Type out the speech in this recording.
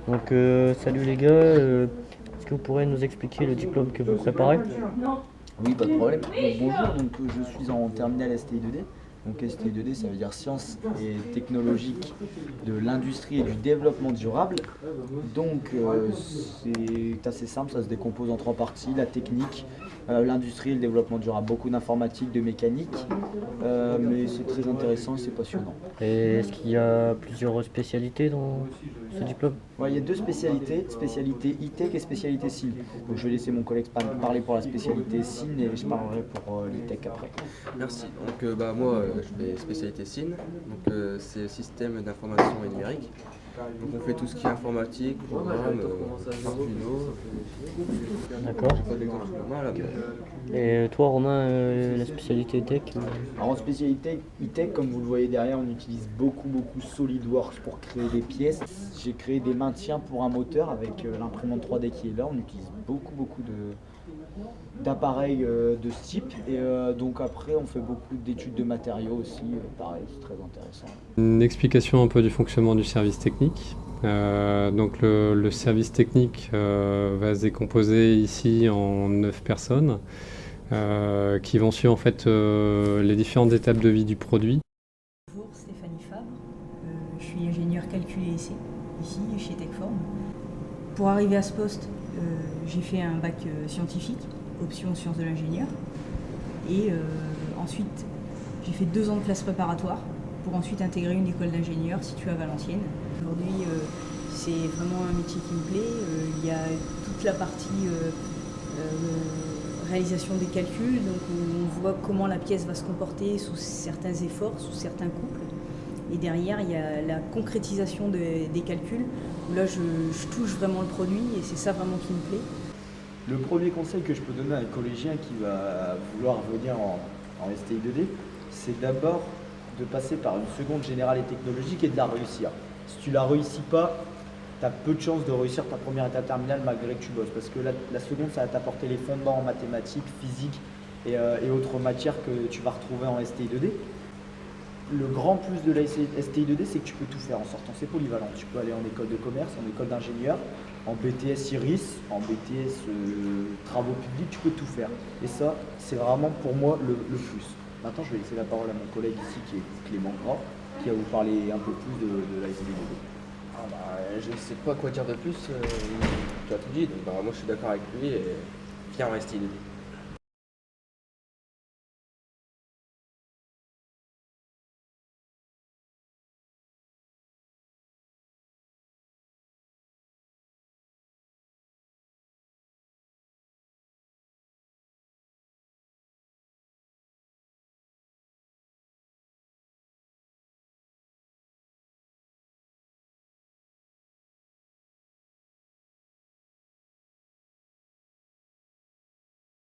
Donc, salut les gars, est-ce que vous pourrez nous expliquer le diplôme que vous préparez? Oui, pas de problème. Donc, bonjour, je suis en terminale STI2D. Donc STI2D, ça veut dire sciences et technologiques de l'industrie et du développement durable. Donc c'est assez simple, ça se décompose en trois parties, la technique, l'industrie et le développement durable. Beaucoup d'informatique, de mécanique, mais c'est très intéressant et c'est passionnant. Et est-ce qu'il y a plusieurs spécialités dans ce diplôme? Ouais, il y a deux spécialités, spécialité e-tech et spécialité SIN. Donc je vais laisser mon collègue parler pour la spécialité SIN et je parlerai pour l'e-tech après. Merci. Moi je fais spécialité SIN, c'est système d'information et numérique. Donc on fait tout ce qui est informatique, programme, Arduino. D'accord. J'ai pas d'exemple sous la main là, Et toi Romain, la spécialité tech? Alors en spécialité e-tech, comme vous le voyez derrière, on utilise beaucoup SolidWorks pour créer des pièces. J'ai créé des maintiens pour un moteur avec l'imprimante 3D qui est là. On utilise beaucoup d'appareils de ce type. Et donc après, on fait beaucoup d'études de matériaux aussi. Pareil, c'est très intéressant. Une explication un peu du fonctionnement du service technique. Le service technique va se décomposer ici en 9 personnes qui vont suivre en fait les différentes étapes de vie du produit. Bonjour, Stéphanie Fabre. Je suis ingénieure calcul et essai ici chez Techform. Pour arriver à ce poste, j'ai fait un bac scientifique, option sciences de l'ingénieur. Et ensuite, j'ai fait 2 ans de classe préparatoire pour ensuite intégrer une école d'ingénieur située à Valenciennes. Aujourd'hui, c'est vraiment un métier qui me plaît. Il y a toute la partie réalisation des calculs, donc on voit comment la pièce va se comporter sous certains efforts, sous certains couples. Et derrière, il y a la concrétisation des calculs, où là je touche vraiment le produit et c'est ça vraiment qui me plaît. Le premier conseil que je peux donner à un collégien qui va vouloir venir en STI2D, c'est d'abord de passer par une seconde générale et technologique et de la réussir. Si tu la réussis pas, tu as peu de chances de réussir ta première étape terminale malgré que tu bosses. Parce que la seconde, ça va t'apporter les fondements en mathématiques, physique et autres matières que tu vas retrouver en STI2D. Le grand plus de la STI2D, c'est que tu peux tout faire en sortant. C'est polyvalent. Tu peux aller en école de commerce, en école d'ingénieur, en BTS Iris, en BTS travaux publics, tu peux tout faire. Et ça, c'est vraiment pour moi le plus. Maintenant, je vais laisser la parole à mon collègue ici qui est Clément Gras, qui va vous parler un peu plus de la STI2D. je ne sais pas quoi dire de plus, tu as tout dit, moi je suis d'accord avec lui et viens en STI2D.